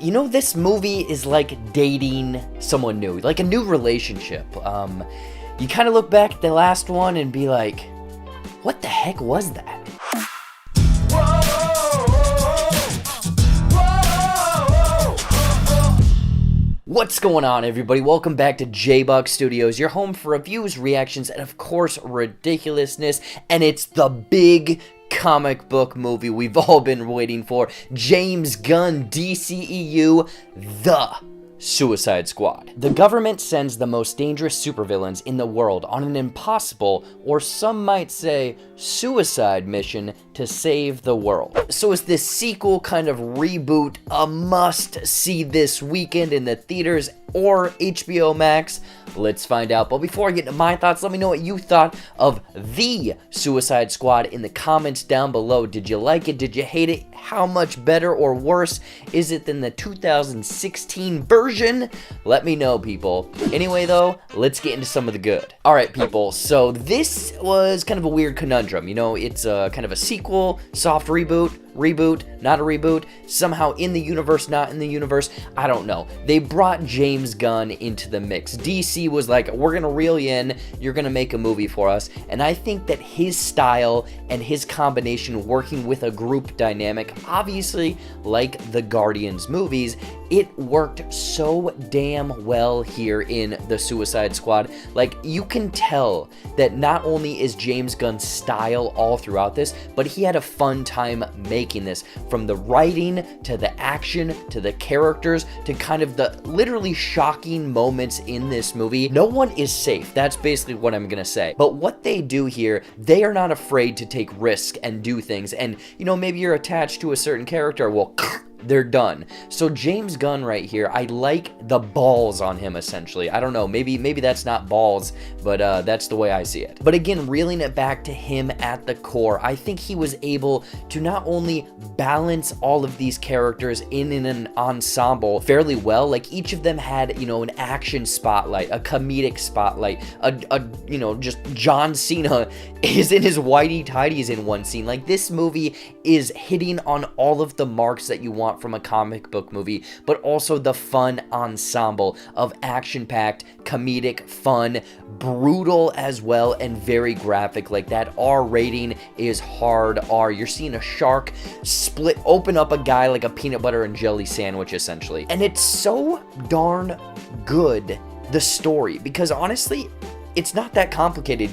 You know, this movie is like dating someone new, like a new relationship. You kind of look back at the last one and be like, what the heck was that? What's going on, everybody? Welcome back to JBuck Studios, your home for reviews, reactions, and of course, ridiculousness. And it's the big comic book movie we've all been waiting for. James Gunn, DCEU, The Suicide Squad. The government sends the most dangerous supervillains in the world on an impossible, or some might say, suicide mission to save the world. So is this sequel kind of reboot a must-see this weekend in the theaters or HBO Max? Let's find out. But before I get into my thoughts, let me know what you thought of The Suicide Squad in the comments down below. Did you like it? Did you hate it? How much better or worse is it than the 2016 version? Let me know, people. Anyway, though, let's get into some of the good. Alright, people, so this was kind of a weird conundrum. You know, it's kind of a sequel, soft reboot, not a reboot, somehow in the universe, not in the universe, I don't know. They brought James Gunn into the mix. DC was like, we're gonna reel you in, you're gonna make a movie for us, and I think that his style and his combination working with a group dynamic, obviously like the Guardians movies, it worked so damn well here in The Suicide Squad. Like, you can tell that not only is James Gunn's style all throughout this, but he had a fun time making this, from the writing to the action to the characters to kind of the literally shocking moments in this movie. No one is safe. That's basically what I'm gonna say. But what they do here, they are not afraid to take risks and do things. And, you know, maybe you're attached to a certain character, well, they're done. So James Gunn right here, I like the balls on him, essentially. I don't know, maybe that's not balls, but that's the way I see it. But again, reeling it back to him at the core, I think he was able to not only balance all of these characters in an ensemble fairly well, like each of them had, you know, an action spotlight, a comedic spotlight, you know, just John Cena is in his whitey tighties in one scene. Like, this movie is hitting on all of the marks that you want from a comic book movie, but also the fun ensemble of action-packed, comedic, fun, brutal as well, and very graphic. Like, that R rating is hard R. You're seeing a shark split open up a guy like a peanut butter and jelly sandwich, essentially. And it's so darn good, the story, because honestly, it's not that complicated.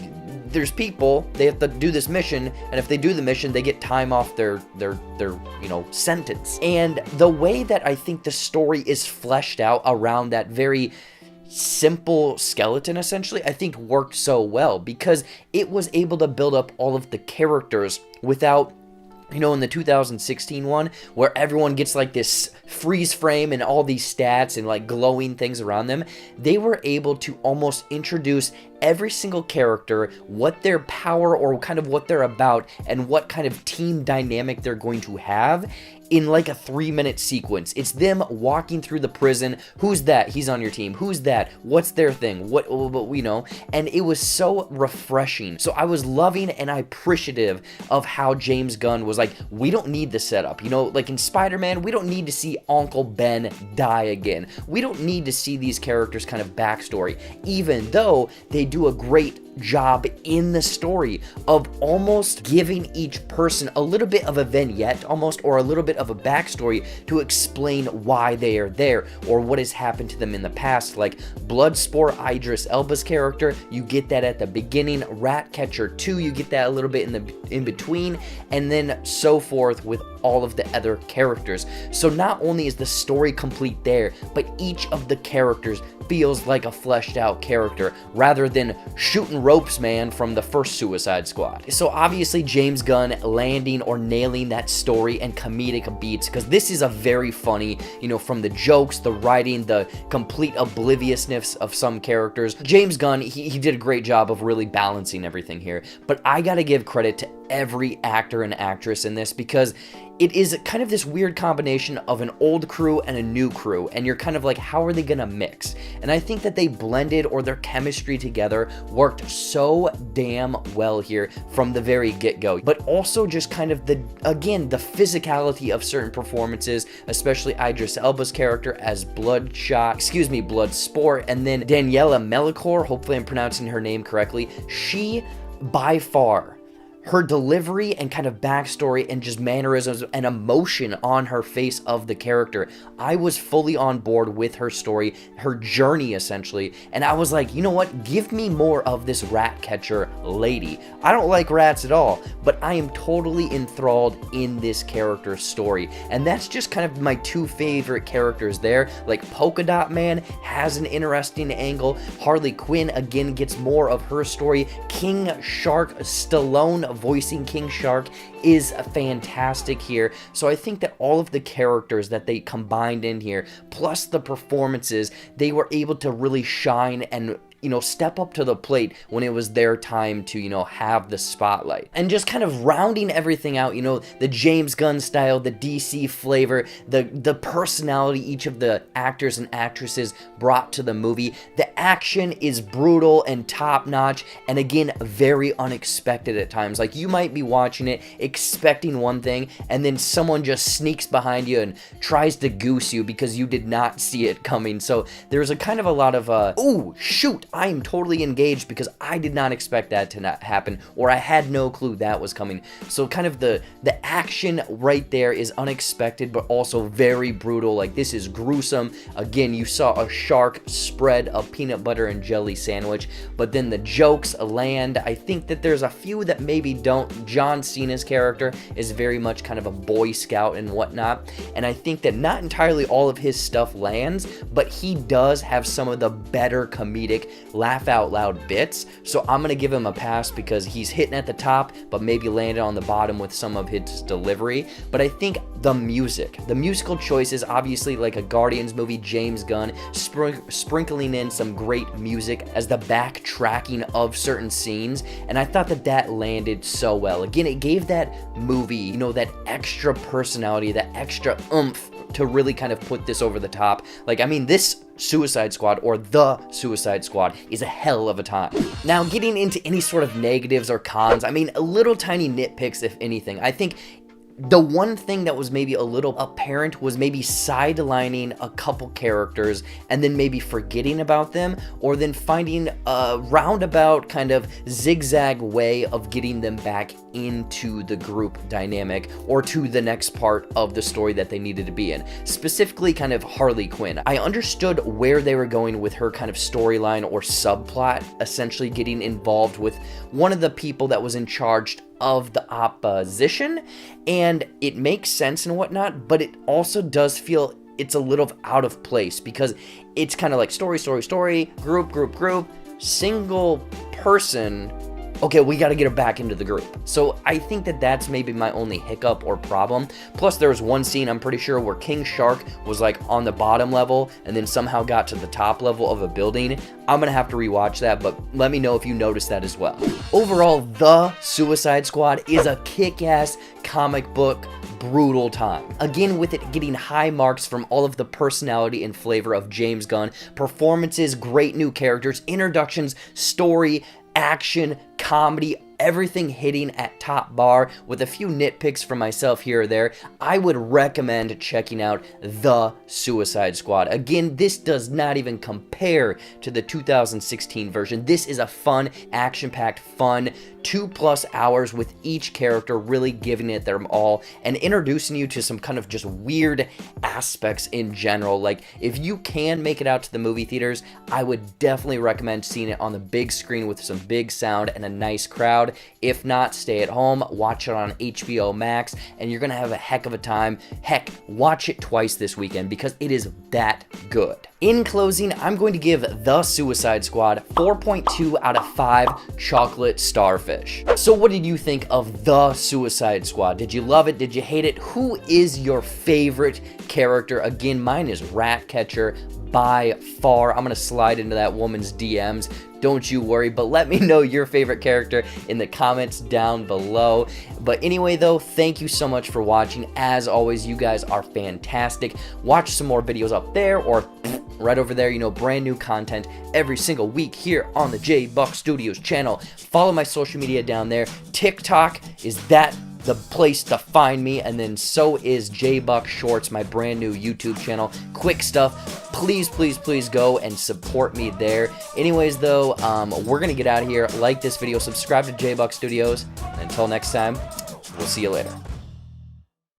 There's people, they have to do this mission, and if they do the mission, they get time off their you know, sentence. And the way that I think the story is fleshed out around that very simple skeleton, essentially, I think worked so well, because it was able to build up all of the characters without, you know, in the 2016 one, where everyone gets like this freeze frame and all these stats and like glowing things around them, they were able to almost introduce every single character, what their power or kind of what they're about, and what kind of team dynamic they're going to have in like a 3-minute sequence. It's them walking through the prison. Who's that? He's on your team. Who's that? What's their thing? What we know. And it was so refreshing. So I was loving and appreciative of how James Gunn was like, we don't need the setup. You know, like in Spider-Man, we don't need to see Uncle Ben die again. We don't need to see these characters' kind of backstory, even though they do a great job in the story of almost giving each person a little bit of a vignette almost, or a little bit of a backstory to explain why they are there or what has happened to them in the past. Like Bloodsport, Idris Elba's character, you get that at the beginning. Ratcatcher 2, you get that a little bit in between, and then so forth with all of the other characters. So not only is the story complete there, but each of the characters feels like a fleshed out character rather than shooting ropes, man, from the first Suicide Squad. So obviously James Gunn landing or nailing that story and comedic beats, because this is a very funny, you know, from the jokes, the writing, the complete obliviousness of some characters. James Gunn, he did a great job of really balancing everything here. But I gotta give credit to every actor and actress in this, because it is kind of this weird combination of an old crew and a new crew, and you're kind of like, how are they gonna mix? And I think that they blended, or their chemistry together worked so damn well here from the very get-go. But also just kind of the physicality of certain performances, especially Idris Elba's character as Bloodsport, and then Daniela Melchior, hopefully I'm pronouncing her name correctly. She, by far, her delivery and kind of backstory and just mannerisms and emotion on her face of the character, I was fully on board with her story, her journey essentially, and I was like, you know what, give me more of this rat catcher lady. I don't like rats at all, but I am totally enthralled in this character's story, and that's just kind of my two favorite characters there. Like, Polka Dot Man has an interesting angle, Harley Quinn again gets more of her story, King Shark Stallone voicing King Shark is fantastic here. So I think that all of the characters that they combined in here, plus the performances, they were able to really shine and, you know, step up to the plate when it was their time to, you know, have the spotlight. And just kind of rounding everything out, you know, the James Gunn style, the DC flavor, the personality each of the actors and actresses brought to the movie. The action is brutal and top-notch, and again, very unexpected at times. Like, you might be watching it expecting one thing, and then someone just sneaks behind you and tries to goose you because you did not see it coming. So there's a kind of a lot of, oh, shoot, I am totally engaged because I did not expect that to not happen, or I had no clue that was coming. So kind of the action right there is unexpected, but also very brutal. Like, this is gruesome. Again, you saw a shark spread a peanut butter and jelly sandwich, but then the jokes land. I think that there's a few that maybe don't. John Cena's character is very much kind of a Boy Scout and whatnot, and I think that not entirely all of his stuff lands, but he does have some of the better comedic laugh out loud bits, so I'm gonna give him a pass because he's hitting at the top but maybe landed on the bottom with some of his delivery. But I think the musical choices, obviously, like a Guardians movie, James Gunn sprinkling in some great music as the backtracking of certain scenes, and I thought that landed so well. Again, it gave that movie, you know, that extra personality, that extra oomph to really kind of put this over the top. Like, I mean, this Suicide Squad, or the Suicide Squad, is a hell of a time. Now, getting into any sort of negatives or cons, I mean, little tiny nitpicks, if anything. I think the one thing that was maybe a little apparent was maybe sidelining a couple characters and then maybe forgetting about them, or then finding a roundabout kind of zigzag way of getting them back into the group dynamic or to the next part of the story that they needed to be in. Specifically kind of Harley Quinn. I understood where they were going with her kind of storyline or subplot, essentially getting involved with one of the people that was in charge of the opposition, and it makes sense and whatnot, but it also does feel it's a little out of place because it's kind of like story, group, single person. Okay, we got to get her back into the group. So I think that that's maybe my only hiccup or problem. Plus, there was one scene, I'm pretty sure, where King Shark was like on the bottom level and then somehow got to the top level of a building. I'm going to have to rewatch that, but let me know if you noticed that as well. Overall, The Suicide Squad is a kick-ass comic book brutal time. Again, with it getting high marks from all of the personality and flavor of James Gunn, performances, great new characters, introductions, story, action, comedy, everything hitting at top bar, with a few nitpicks from myself here or there. I would recommend checking out The Suicide Squad. Again, this does not even compare to the 2016 version. This is a fun, action-packed, fun 2+ hours with each character really giving it their all and introducing you to some kind of just weird aspects in general. Like, if you can make it out to the movie theaters, I would definitely recommend seeing it on the big screen with some big sound and a nice crowd. If not, stay at home, watch it on HBO Max, and you're gonna have a heck of a time. Heck, watch it twice this weekend because it is that good. In closing, I'm going to give The Suicide Squad 4.2 out of 5 chocolate starfish. So what did you think of The Suicide Squad? Did you love it? Did you hate it? Who is your favorite character? Again, mine is Ratcatcher by far. I'm gonna slide into that woman's DMs, don't you worry, but let me know your favorite character in the comments down below. But anyway though, thank you so much for watching. As always, you guys are fantastic. Watch some more videos up there or right over there, you know, brand new content every single week here on the JBuck Studios channel. Follow my social media down there. TikTok is the place to find me, and then so is JBuck Shorts, my brand new YouTube channel. Quick stuff. Please, please, please go and support me there. Anyways though, we're gonna get out of here. Like this video, subscribe to JBuck Studios, and until next time, we'll see you later.